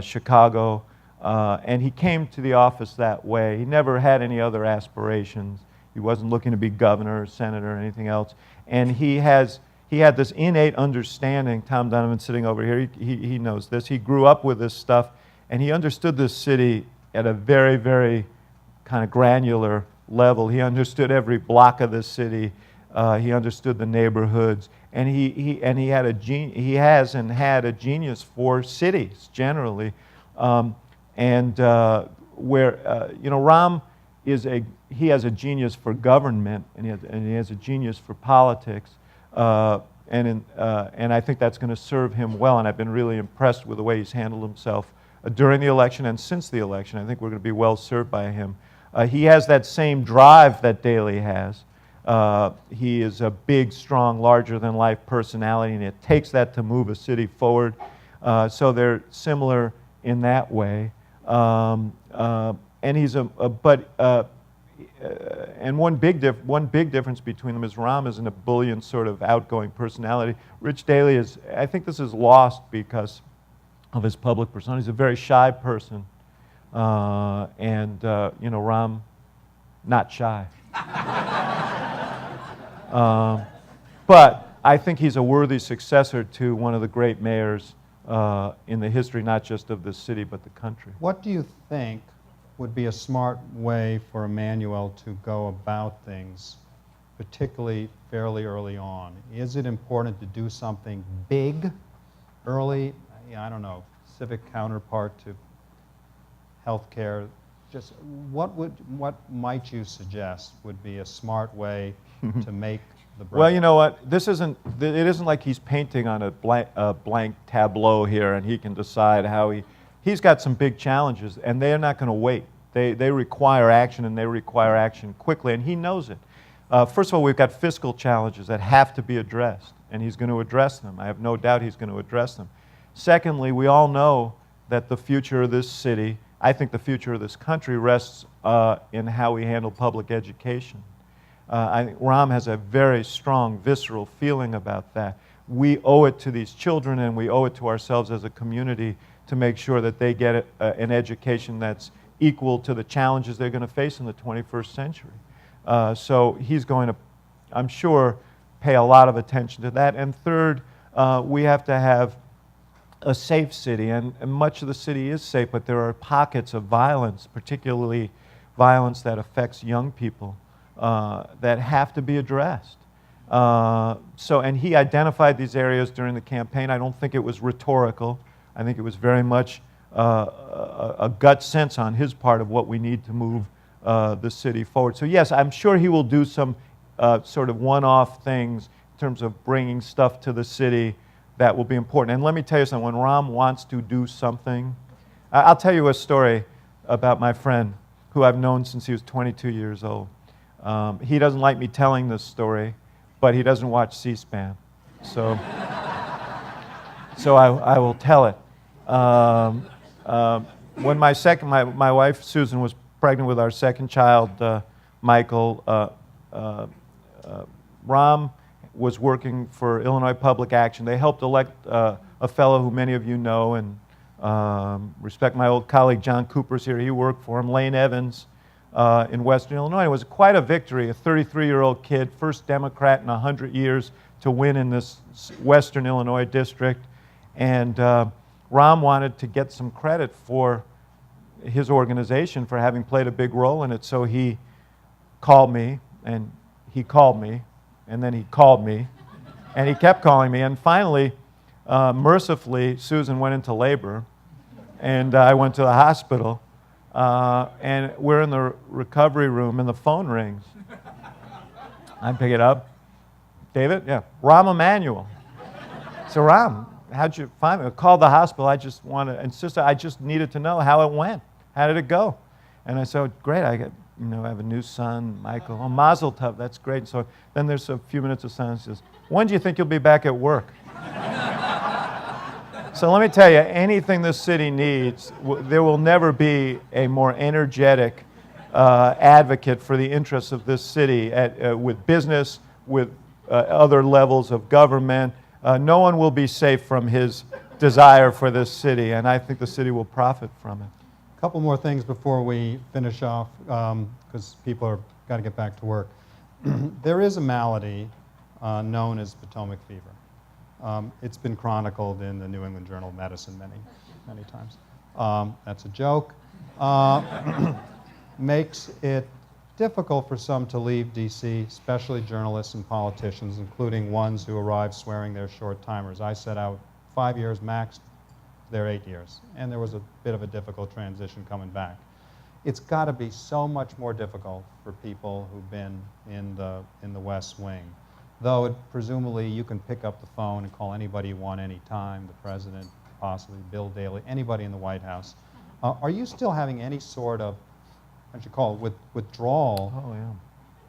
Chicago. And he came to the office that way. He never had any other aspirations. He wasn't looking to be governor or senator or anything else. And he had this innate understanding. Tom Donovan sitting over here, he knows this. He grew up with this stuff, and he understood this city at a very, very kind of granular level. He understood every block of the city. He understood the neighborhoods, and he has and had a genius for cities generally. Rahm he has a genius for government, and he has a genius for politics, and I think that's going to serve him well. And I've been really impressed with the way he's handled himself during the election and since the election. I think we're going to be well served by him. He has that same drive that Daley has. He is a big, strong, larger-than-life personality, and it takes that to move a city forward. So they're similar in that way. And he's and one big difference between them is Rahm is an ebullient sort of outgoing personality. Rich Daley is, I think this is lost because of his public persona. He's a very shy person, and Rahm, not shy. But I think he's a worthy successor to one of the great mayors in the history, not just of this city, but the country. What do you think would be a smart way for Emmanuel to go about things, particularly fairly early on? Is it important to do something big early? I don't know, civic counterpart to healthcare. Just what might you suggest would be a smart way to make the break? Well, you know what? It isn't like he's painting on a blank tableau here and he can decide how he's got some big challenges and they're not going to wait. They require action and they require action quickly, and he knows it. First of all, we've got fiscal challenges that have to be addressed, and he's going to address them. I have no doubt he's going to address them. Secondly, we all know that the future of this city, I think the future of this country, rests in how we handle public education. I think Rahm has a very strong, visceral feeling about that. We owe it to these children and we owe it to ourselves as a community to make sure that they get an education that's equal to the challenges they're going to face in the 21st century. So he's going to, I'm sure, pay a lot of attention to that. And third, we have to have a safe city, and much of the city is safe, but there are pockets of violence, particularly violence that affects young people, that have to be addressed. And he identified these areas during the campaign. I don't think it was rhetorical. I think it was very much a gut sense on his part of what we need to move the city forward. So yes, I'm sure he will do some sort of one-off things in terms of bringing stuff to the city that will be important. And let me tell you something, when Rahm wants to do something, I'll tell you a story about my friend who I've known since he was 22 years old. He doesn't like me telling this story, but he doesn't watch C-SPAN. So, I will tell it. When my wife Susan was pregnant with our second child, Michael, Rahm was working for Illinois Public Action. They helped elect a fellow who many of you know and respect. My old colleague John Cooper's here. He worked for him, Lane Evans, in Western Illinois. It was quite a victory, a 33-year-old kid, first Democrat in 100 years to win in this Western Illinois district. And Rahm wanted to get some credit for his organization for having played a big role in it. So he called me, and he called me, and then he called me, and he kept calling me. And finally, mercifully, Susan went into labor, and I went to the hospital. And we're in the recovery room, and the phone rings. I pick it up. David? Yeah. Rahm Emanuel. So, Rahm, how'd you find me? I called the hospital. I just needed to know how it went. How did it go? And I said, great. I have a new son, Michael. Oh, Mazel Tov. That's great. So then there's a few minutes of silence. Says, when do you think you'll be back at work? So let me tell you, anything this city needs, there will never be a more energetic advocate for the interests of this city with business, with other levels of government. No one will be safe from his desire for this city, and I think the city will profit from it. A couple more things before we finish off, because people are got to get back to work. There is a malady known as Potomac fever. It's been chronicled in the New England Journal of Medicine many times. That's a joke. Makes it difficult for some to leave D.C., especially journalists and politicians, including ones who arrive swearing they're short-timers. I set out 5 years max, they're 8 years. And there was a bit of a difficult transition coming back. It's got to be so much more difficult for people who've been in the West Wing. Though presumably you can pick up the phone and call anybody you want anytime, the president, possibly Bill Daley, anybody in the White House. Are you still having any sort of, what you call it, withdrawal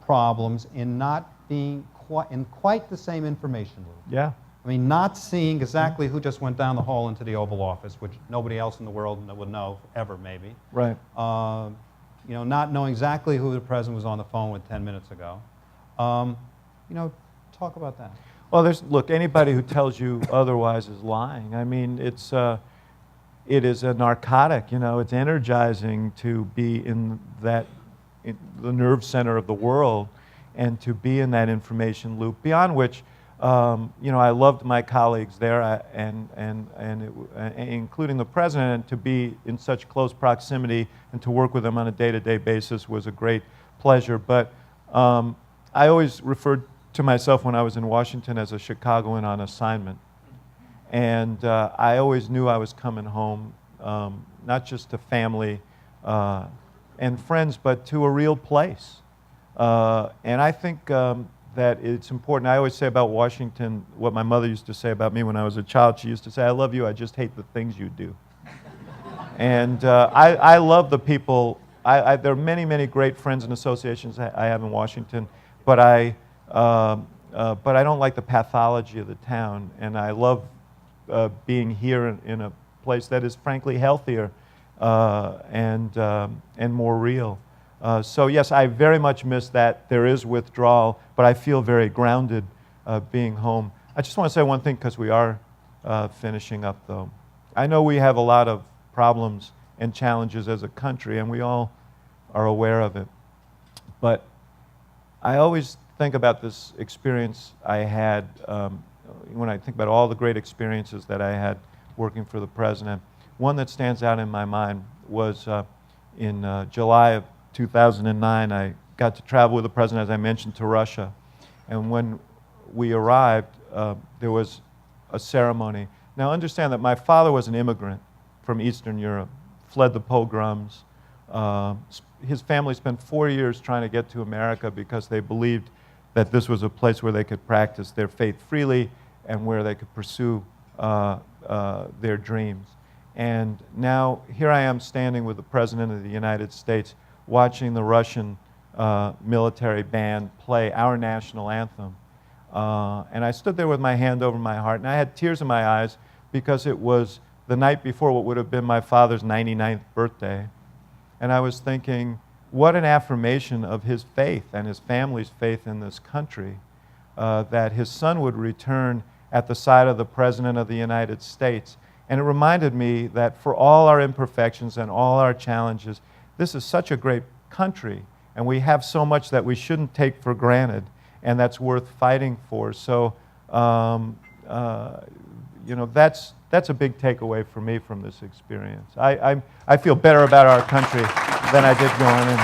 problems in not being in quite the same information loop? Yeah. I mean, not seeing exactly who just went down the hall into the Oval Office, which nobody else in the world would know, ever maybe. Right. You know, not knowing exactly who the president was on the phone with 10 minutes ago. You know, talk about that. Well, look, anybody who tells you otherwise is lying. I mean, it is a narcotic, you know, it's energizing to be in the nerve center of the world and to be in that information loop, beyond which, you know, I loved my colleagues there, including the president, and to be in such close proximity and to work with them on a day-to-day basis was a great pleasure. But I always referred to myself when I was in Washington as a Chicagoan on assignment. And I always knew I was coming home, not just to family and friends, but to a real place. And I think that it's important. I always say about Washington what my mother used to say about me when I was a child. She used to say, "I love you, I just hate the things you do." And I love the people. There are many, many great friends and associations I have in Washington, but I don't like the pathology of the town, and I love being here in a place that is frankly healthier and more real. So yes, I very much miss that. There is withdrawal, but I feel very grounded being home. I just want to say one thing, because we are finishing up, though. I know we have a lot of problems and challenges as a country, and we all are aware of it. But I always think about this experience I had when I think about all the great experiences that I had working for the president. One that stands out in my mind was in July of 2009, I got to travel with the president, as I mentioned, to Russia. And when we arrived, there was a ceremony. Now understand that my father was an immigrant from Eastern Europe, fled the pogroms. His family spent 4 years trying to get to America because they believed that this was a place where they could practice their faith freely and where they could pursue their dreams. And now here I am standing with the President of the United States, watching the Russian military band play our national anthem. And I stood there with my hand over my heart, and I had tears in my eyes because it was the night before what would have been my father's 99th birthday. And I was thinking, what an affirmation of his faith and his family's faith in this country, that his son would return at the side of the President of the United States. And it reminded me that for all our imperfections and all our challenges, this is such a great country, and we have so much that we shouldn't take for granted, and that's worth fighting for. So, you know, that's a big takeaway for me from this experience. I feel better about our country than I did going in.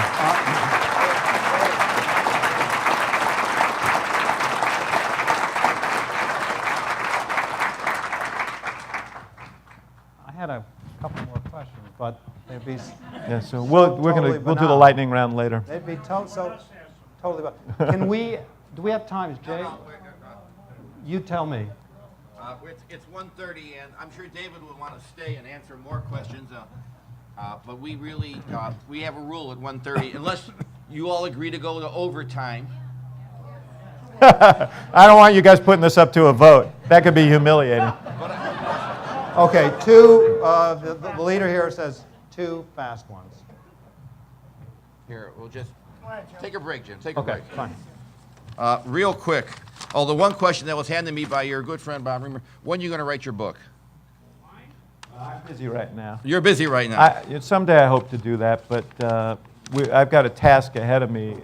I had a couple more questions, but they'd be Yeah, so we'll do the lightning round later. They'd be totally. Can we? Do we have time, Jay? You tell me. It's 1:30, and I'm sure David would want to stay and answer more questions. But we really we have a rule at 1:30, unless you all agree to go to overtime. I don't want you guys putting this up to a vote. That could be humiliating. Okay, the leader here says 2 fast ones. Here, we'll just take a break, Jim. Take a break. Fine. Real quick. Oh, the one question that was handed me by your good friend Bob Reamer: when are you going to write your book? I'm busy right now. You're busy right now. Someday I hope to do that, but I've got a task ahead of me,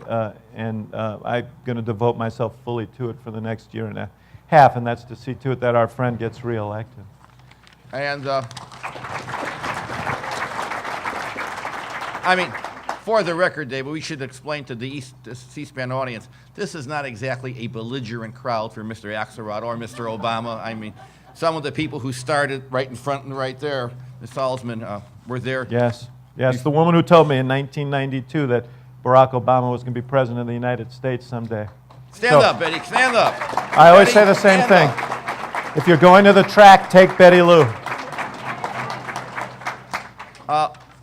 and I'm going to devote myself fully to it for the next year and a half, and that's to see to it that our friend gets reelected. And I mean, for the record, David, we should explain to the C-SPAN audience, this is not exactly a belligerent crowd for Mr. Axelrod or Mr. Obama. I mean, some of the people who started right in front and right there, Ms. Salzman, were there. Yes, the woman who told me in 1992 that Barack Obama was going to be president of the United States someday. Stand up, Betty, stand up. I always say the same thing. If you're going to the track, take Betty Lou.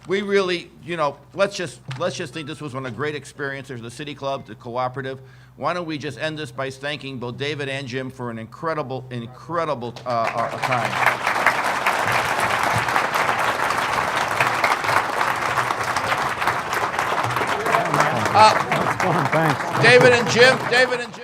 We really, you know, let's just think this was one of the great experiences. The City Club, the Cooperative, why don't we just end this by thanking both David and Jim for an incredible time. Thanks. David and Jim.